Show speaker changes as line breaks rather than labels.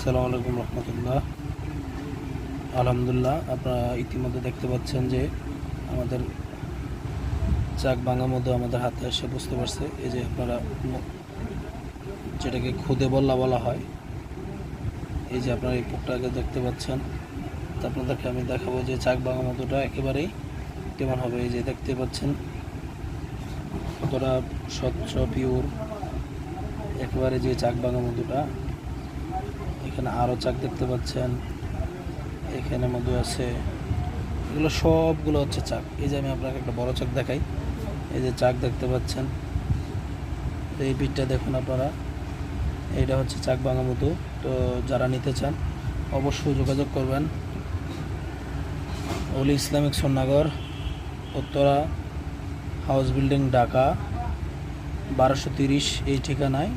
আসসালামু আলাইকুম রহমতুল্লাহ। আলহামদুলিল্লাহ, আপনারা ইতিমধ্যে দেখতে পাচ্ছেন যে আমাদের চাক ভাঙা মধু আমাদের হাতে এসে বুঝতে পারছে। এই যে আপনারা যেটাকে খুদে বল্লা বলা হয়, এই যে আপনারা এই পুকটাকে দেখতে পাচ্ছেন। তো আপনাদেরকে আমি দেখাবো যে চাক ভাঙা মধুটা একেবারেই কেমন হবে। এই যে দেখতে পাচ্ছেন কতটা স্বচ্ছ পিওর একেবারে যে চাক ভাঙা মধুটা। এখানে আরও চাক দেখতে পাচ্ছেন, এখানে মধু আছে, এগুলো সবগুলো হচ্ছে চাক। এই যে আমি আপনাকে একটা বড় চাক দেখাই, এই যে চাক দেখতে পাচ্ছেন, এই পিঠটা দেখুন আপনারা, এইটা হচ্ছে চাক ভাঙা মধু। তো যারা নিতে চান অবশ্যই যোগাযোগ করবেন। অলি ইসলামিক সোনাগর, উত্তরা হাউস বিল্ডিং, ঢাকা 1230 এই ঠিকানায়